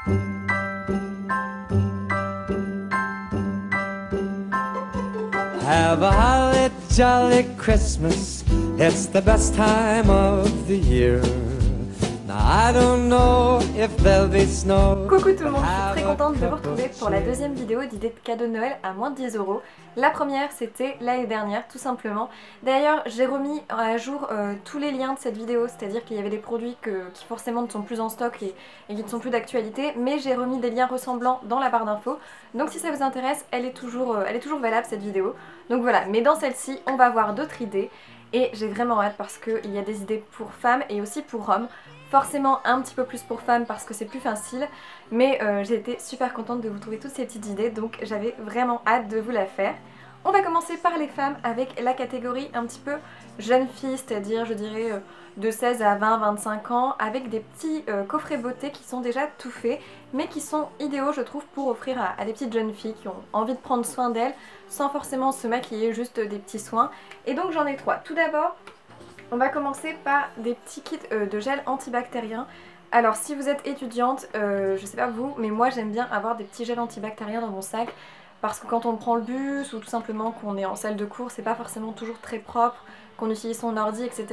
Have a holly jolly Christmas, it's the best time of the year. Now I don't know if there'll be snow. Coucou tout le monde, je suis très contente de vous retrouver pour la deuxième vidéo d'idées de cadeaux de Noël à moins de 10 €. La première c'était l'année dernière tout simplement. D'ailleurs j'ai remis à jour tous les liens de cette vidéo, c'est-à-dire qu'il y avait des produits qui forcément ne sont plus en stock et qui ne sont plus d'actualité, mais j'ai remis des liens ressemblants dans la barre d'infos. Donc si ça vous intéresse, elle est toujours valable cette vidéo. Donc voilà, mais dans celle-ci on va voir d'autres idées et j'ai vraiment hâte parce qu'il y a des idées pour femmes et aussi pour hommes. Forcément un petit peu plus pour femmes parce que c'est plus facile, mais j'ai été super contente de vous trouver toutes ces petites idées, donc j'avais vraiment hâte de vous la faire. On va commencer par les femmes avec la catégorie un petit peu jeune fille, c'est-à-dire je dirais de 16 à 20-25 ans, avec des petits coffrets beauté qui sont déjà tout faits, mais qui sont idéaux je trouve pour offrir à des petites jeunes filles qui ont envie de prendre soin d'elles, sans forcément se maquiller, juste des petits soins. Et donc j'en ai trois. Tout d'abord, on va commencer par des petits kits de gel antibactérien. Alors si vous êtes étudiante, je sais pas vous, mais moi j'aime bien avoir des petits gels antibactériens dans mon sac parce que quand on prend le bus ou tout simplement qu'on est en salle de cours, c'est pas forcément toujours très propre, qu'on utilise son ordi, etc.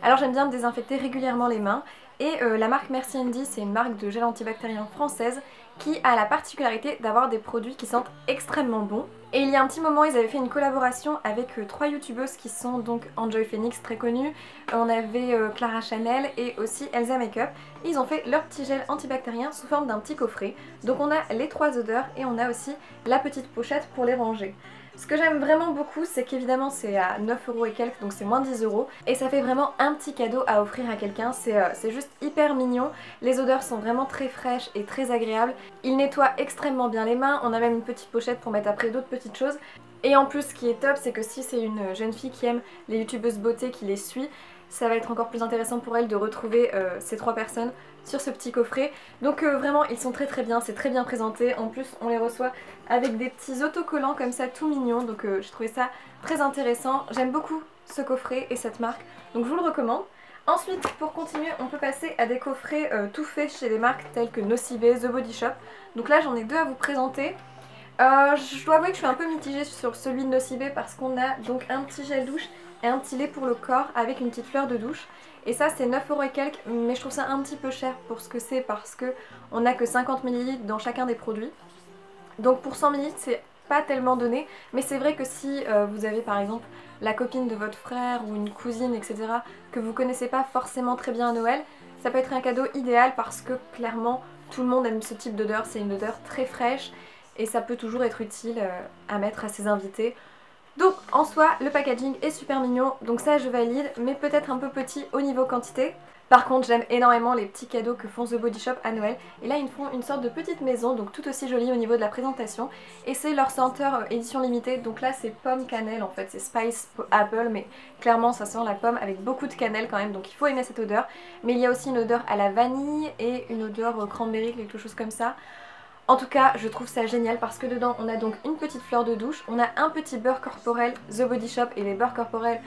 Alors j'aime bien me désinfecter régulièrement les mains et la marque Merci Handy, c'est une marque de gel antibactérien française qui a la particularité d'avoir des produits qui sentent extrêmement bon. Et il y a un petit moment ils avaient fait une collaboration avec 3 youtubeuses qui sont donc Enjoy Phoenix très connue, on avait Clara Chanel et aussi Elsa Makeup. Ils ont fait leur petit gel antibactérien sous forme d'un petit coffret. Donc on a les 3 odeurs et on a aussi la petite pochette pour les ranger. Ce que j'aime vraiment beaucoup, c'est qu'évidemment c'est à 9 € et quelques, donc c'est moins de 10 € et ça fait vraiment un petit cadeau à offrir à quelqu'un, c'est juste hyper mignon. Les odeurs sont vraiment très fraîches et très agréables. Il nettoie extrêmement bien les mains, on a même une petite pochette pour mettre après d'autres petites choses. Et en plus ce qui est top, c'est que si c'est une jeune fille qui aime les youtubeuses beauté qui les suit, ça va être encore plus intéressant pour elle de retrouver ces 3 personnes sur ce petit coffret. Donc vraiment ils sont très bien, c'est très bien présenté. En plus on les reçoit avec des petits autocollants comme ça tout mignons. Donc j'ai trouvé ça très intéressant. J'aime beaucoup ce coffret et cette marque, donc je vous le recommande. Ensuite pour continuer on peut passer à des coffrets tout faits chez des marques telles que Nocibé, The Body Shop. Donc là j'en ai 2 à vous présenter. Je dois avouer que je suis un peu mitigée sur celui de Nocibé parce qu'on a donc un petit gel douche et un petit lait pour le corps avec une petite fleur de douche. Et ça c'est 9 € et quelques, mais je trouve ça un petit peu cher pour ce que c'est parce que on n'a que 50 ml dans chacun des produits. Donc pour 100 ml c'est pas tellement donné, mais c'est vrai que si vous avez par exemple la copine de votre frère ou une cousine etc. que vous connaissez pas forcément très bien à Noël, ça peut être un cadeau idéal parce que clairement tout le monde aime ce type d'odeur, c'est une odeur très fraîche et ça peut toujours être utile à mettre à ses invités. Donc en soi le packaging est super mignon, donc ça je valide, mais peut-être un peu petit au niveau quantité. Par contre j'aime énormément les petits cadeaux que font The Body Shop à Noël. Et là ils font une sorte de petite maison, donc tout aussi jolie au niveau de la présentation. Et c'est leur senteur édition limitée, donc là c'est pomme cannelle en fait, c'est Spice Apple, mais clairement ça sent la pomme avec beaucoup de cannelle quand même, donc il faut aimer cette odeur. Mais il y a aussi une odeur à la vanille et une odeur cranberry, quelque chose comme ça. En tout cas je trouve ça génial parce que dedans on a donc une petite fleur de douche, on a un petit beurre corporel The Body Shop, et les beurres corporels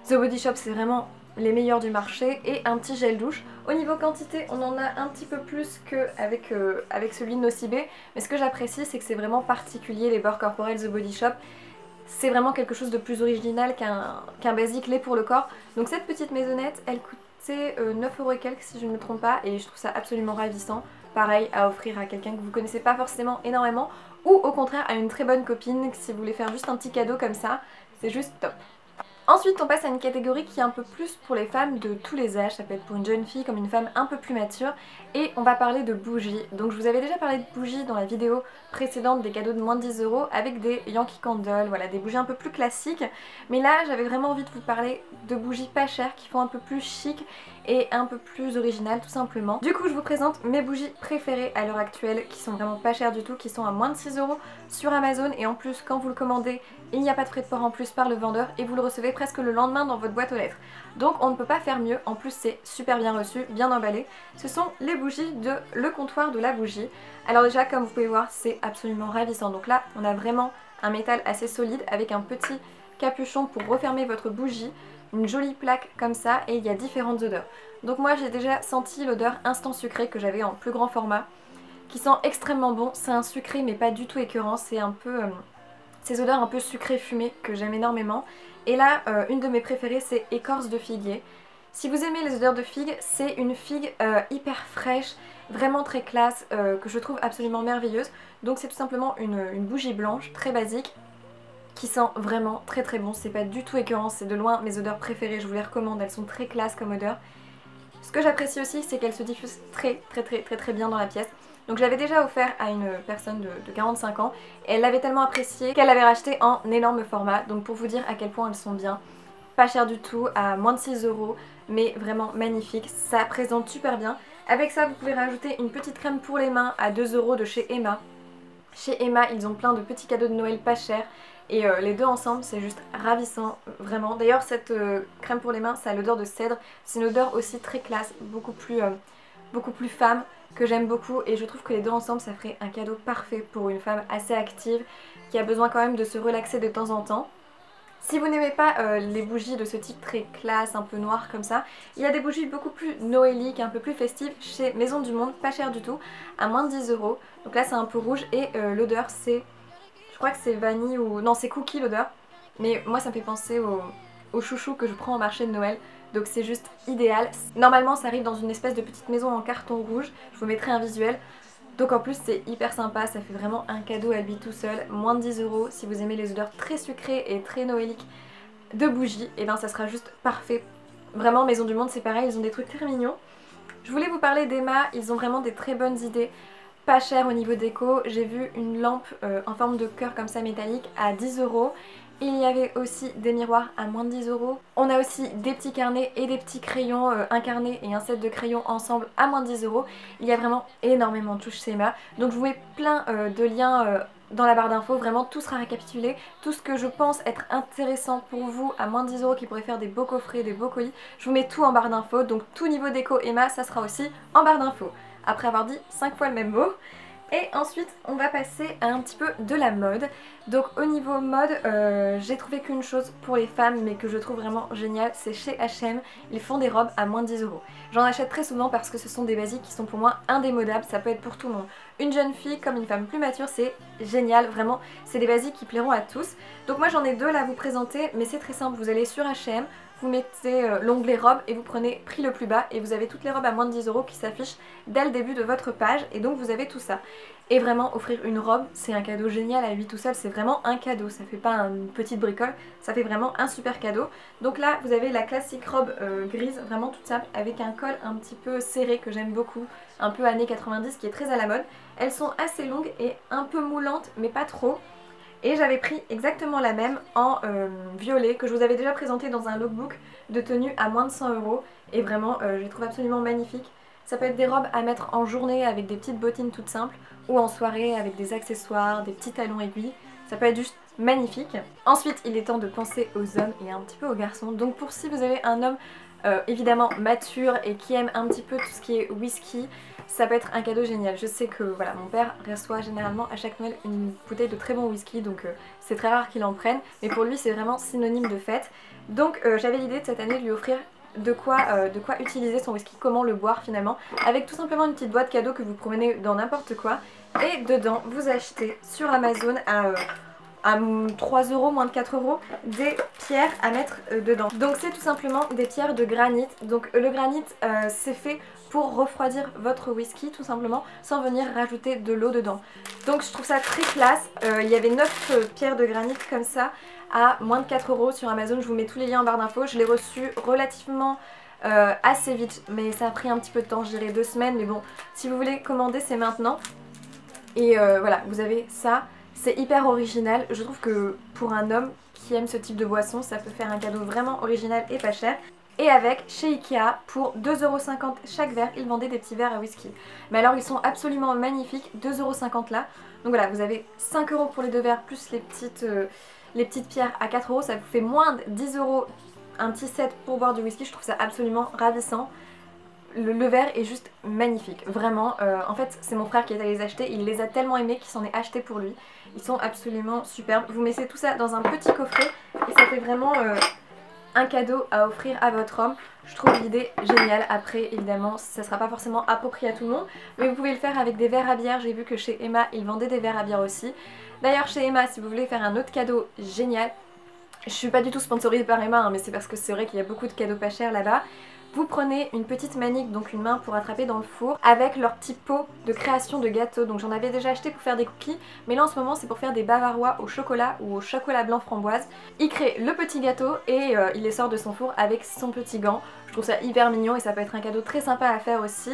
The Body Shop c'est vraiment les meilleurs du marché, et un petit gel douche. Au niveau quantité on en a un petit peu plus qu'avec avec celui de Nocibé, mais ce que j'apprécie c'est que c'est vraiment particulier les beurres corporels The Body Shop. C'est vraiment quelque chose de plus original qu'un basique lait pour le corps. Donc cette petite maisonnette elle coûtait 9 € et quelques si je ne me trompe pas, et je trouve ça absolument ravissant. Pareil à offrir à quelqu'un que vous connaissez pas forcément énormément, ou au contraire à une très bonne copine si vous voulez faire juste un petit cadeau comme ça, c'est juste top. Ensuite on passe à une catégorie qui est un peu plus pour les femmes de tous les âges, ça peut être pour une jeune fille comme une femme un peu plus mature, et on va parler de bougies. Donc je vous avais déjà parlé de bougies dans la vidéo précédente des cadeaux de moins de 10 € avec des Yankee Candle, voilà, des bougies un peu plus classiques. Mais là j'avais vraiment envie de vous parler de bougies pas chères qui font un peu plus chic et un peu plus originales tout simplement. Du coup je vous présente mes bougies préférées à l'heure actuelle qui sont vraiment pas chères du tout, qui sont à moins de 6 € sur Amazon, et en plus quand vous le commandez il n'y a pas de frais de port en plus par le vendeur et vous le recevez presque le lendemain dans votre boîte aux lettres. Donc on ne peut pas faire mieux, en plus c'est super bien reçu, bien emballé. Ce sont les bougies de Le Comptoir de la Bougie. Alors déjà comme vous pouvez voir c'est absolument ravissant. Donc là on a vraiment un métal assez solide avec un petit capuchon pour refermer votre bougie, une jolie plaque comme ça, et il y a différentes odeurs. Donc moi j'ai déjà senti l'odeur instant sucré que j'avais en plus grand format. qui sent extrêmement bon. C'est un sucré mais pas du tout écœurant, c'est un peu ces odeurs un peu sucrées fumées que j'aime énormément. Et là, une de mes préférées, c'est écorce de figuier. Si vous aimez les odeurs de figue, c'est une figue hyper fraîche, vraiment très classe, que je trouve absolument merveilleuse. Donc c'est tout simplement une bougie blanche, très basique, qui sent vraiment très très bon. C'est pas du tout écœurant, c'est de loin mes odeurs préférées, je vous les recommande, elles sont très classe comme odeur. Ce que j'apprécie aussi, c'est qu'elles se diffusent très bien dans la pièce. Donc je l'avais déjà offert à une personne de 45 ans et elle l'avait tellement apprécié qu'elle l'avait racheté en énorme format. Donc pour vous dire à quel point elles sont bien, pas cher du tout, à moins de 6 €, mais vraiment magnifique, ça présente super bien. Avec ça vous pouvez rajouter une petite crème pour les mains à 2 € de chez Emma. Chez Emma ils ont plein de petits cadeaux de Noël pas chers et les deux ensemble c'est juste ravissant, vraiment. D'ailleurs cette crème pour les mains ça a l'odeur de cèdre, c'est une odeur aussi très classe, beaucoup plus femme, que j'aime beaucoup et je trouve que les deux ensemble ça ferait un cadeau parfait pour une femme assez active qui a besoin quand même de se relaxer de temps en temps. Si vous n'aimez pas les bougies de ce type très classe, un peu noir comme ça, il y a des bougies beaucoup plus noéliques, un peu plus festives chez Maison du Monde, pas cher du tout, à moins de 10 €. Donc là c'est un peu rouge et l'odeur c'est, je crois que c'est vanille ou... non c'est cookie l'odeur, mais moi ça me fait penser au chouchou que je prends au marché de Noël. Donc c'est juste idéal. Normalement ça arrive dans une espèce de petite maison en carton rouge, je vous mettrai un visuel. Donc en plus c'est hyper sympa, ça fait vraiment un cadeau à lui tout seul, moins de 10 € si vous aimez les odeurs très sucrées et très noéliques de bougies, et ben ça sera juste parfait. Vraiment Maison du Monde c'est pareil, ils ont des trucs très mignons. Je voulais vous parler d'Emma, ils ont vraiment des très bonnes idées, pas cher au niveau déco. J'ai vu une lampe en forme de cœur comme ça métallique à 10 €. Il y avait aussi des miroirs à moins de 10 €. On a aussi des petits carnets et des petits crayons, un carnet et un set de crayons ensemble à moins de 10 €. Il y a vraiment énormément de touches chez Emma. Donc je vous mets plein de liens dans la barre d'infos, vraiment tout sera récapitulé. Tout ce que je pense être intéressant pour vous à moins de 10 € qui pourrait faire des beaux coffrets, des beaux colis, je vous mets tout en barre d'infos. Donc tout niveau déco Emma, ça sera aussi en barre d'infos. Après avoir dit 5 fois le même mot. Et ensuite on va passer à un petit peu de la mode. Donc au niveau mode j'ai trouvé qu'une chose pour les femmes mais que je trouve vraiment génial, c'est chez H&M, ils font des robes à moins de 10 €. J'en achète très souvent parce que ce sont des basiques qui sont pour moi indémodables, ça peut être pour tout le monde. Une jeune fille comme une femme plus mature, c'est génial, vraiment c'est des basiques qui plairont à tous. Donc moi j'en ai deux là à vous présenter mais c'est très simple, vous allez sur H&M, vous mettez l'onglet robe et vous prenez prix le plus bas et vous avez toutes les robes à moins de 10 € qui s'affichent dès le début de votre page et donc vous avez tout ça. Et vraiment offrir une robe c'est un cadeau génial à lui tout seul, c'est vraiment un cadeau, ça fait pas une petite bricole, ça fait vraiment un super cadeau. Donc là vous avez la classique robe grise, vraiment toute simple, avec un col un petit peu serré que j'aime beaucoup, un peu années 90 qui est très à la mode. Elles sont assez longues et un peu moulantes mais pas trop. Et j'avais pris exactement la même en violet que je vous avais déjà présenté dans un lookbook de tenue à moins de 100 € et vraiment je les trouve absolument magnifiques. Ça peut être des robes à mettre en journée avec des petites bottines toutes simples ou en soirée avec des accessoires, des petits talons aiguilles. Ça peut être juste magnifique. Ensuite il est temps de penser aux hommes et un petit peu aux garçons. Donc pour si vous avez un homme évidemment mature et qui aime un petit peu tout ce qui est whisky, ça peut être un cadeau génial. Je sais que voilà, mon père reçoit généralement à chaque Noël une bouteille de très bon whisky, donc c'est très rare qu'il en prenne, mais pour lui c'est vraiment synonyme de fête. Donc j'avais l'idée de cette année de lui offrir de quoi utiliser son whisky, comment le boire finalement, avec tout simplement une petite boîte cadeau que vous promenez dans n'importe quoi, et dedans vous achetez sur Amazon à 3 €, moins de 4 € des pierres à mettre dedans. Donc c'est tout simplement des pierres de granit. Donc le granit c'est fait pour refroidir votre whisky tout simplement sans venir rajouter de l'eau dedans. Donc je trouve ça très classe. Il y avait 9 pierres de granit comme ça à moins de 4 € sur Amazon. Je vous mets tous les liens en barre d'infos. Je l'ai reçu relativement assez vite mais ça a pris un petit peu de temps, je dirais 2 semaines, mais bon si vous voulez commander c'est maintenant. Et voilà, vous avez ça. C'est hyper original, je trouve que pour un homme qui aime ce type de boisson, ça peut faire un cadeau vraiment original et pas cher. Et avec, chez Ikea, pour 2,50 € chaque verre, ils vendaient des petits verres à whisky. Mais alors ils sont absolument magnifiques, 2,50 € là. Donc voilà, vous avez 5 € pour les deux verres, plus les petites pierres à 4 €, ça vous fait moins de 10 € un petit set pour boire du whisky, je trouve ça absolument ravissant. Le verre est juste magnifique, vraiment. En fait c'est mon frère qui est allé les acheter, il les a tellement aimés qu'il s'en est acheté pour lui. Ils sont absolument superbes. Vous mettez tout ça dans un petit coffret et ça fait vraiment un cadeau à offrir à votre homme. Je trouve l'idée géniale. Après évidemment ça sera pas forcément approprié à tout le monde, mais vous pouvez le faire avec des verres à bière. J'ai vu que chez Emma ils vendaient des verres à bière aussi. D'ailleurs chez Emma, si vous voulez faire un autre cadeau génial, je suis pas du tout sponsorisée par Emma hein, mais c'est parce que c'est vrai qu'il y a beaucoup de cadeaux pas chers là-bas. Vous prenez une petite manique, donc une main pour attraper dans le four, avec leur petit pot de création de gâteaux. Donc j'en avais déjà acheté pour faire des cookies, mais là en ce moment c'est pour faire des bavarois au chocolat ou au chocolat blanc framboise. Il crée le petit gâteau et il les sort de son four avec son petit gant. Je trouve ça hyper mignon et ça peut être un cadeau très sympa à faire aussi.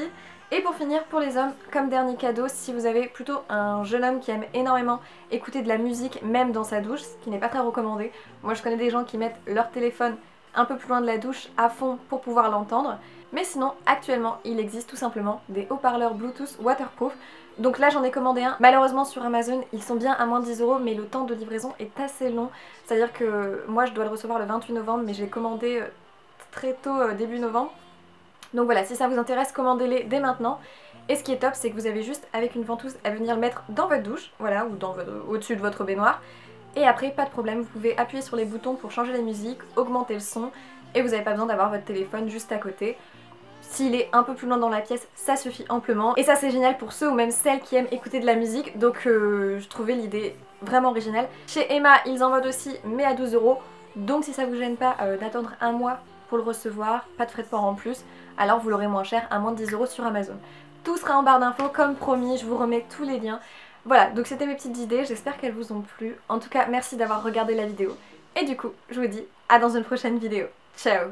Et pour finir, pour les hommes, comme dernier cadeau, si vous avez plutôt un jeune homme qui aime énormément écouter de la musique, même dans sa douche, ce qui n'est pas très recommandé. Moi je connais des gens qui mettent leur téléphone un peu plus loin de la douche à fond pour pouvoir l'entendre. Mais sinon actuellement il existe tout simplement des haut-parleurs Bluetooth waterproof. Donc là j'en ai commandé un, malheureusement sur Amazon ils sont bien à moins de 10 € mais le temps de livraison est assez long. C'est à dire que moi je dois le recevoir le 28 novembre mais j'ai commandé très tôt début novembre. Donc voilà, si ça vous intéresse, commandez-les dès maintenant. Et ce qui est top c'est que vous avez juste avec une ventouse à venir le mettre dans votre douche, voilà, ou au-dessus de votre baignoire. Et après, pas de problème, vous pouvez appuyer sur les boutons pour changer les musiques, augmenter le son, et vous n'avez pas besoin d'avoir votre téléphone juste à côté. S'il est un peu plus loin dans la pièce, ça suffit amplement. Et ça c'est génial pour ceux ou même celles qui aiment écouter de la musique, donc je trouvais l'idée vraiment originale. Chez Emma, ils en vendent aussi, mais à 12 €, donc si ça vous gêne pas d'attendre un mois pour le recevoir, pas de frais de port en plus, alors vous l'aurez moins cher, à moins de 10 € sur Amazon. Tout sera en barre d'infos, comme promis, je vous remets tous les liens. Voilà, donc c'était mes petites idées, j'espère qu'elles vous ont plu. En tout cas, merci d'avoir regardé la vidéo. Et du coup, je vous dis à dans une prochaine vidéo. Ciao!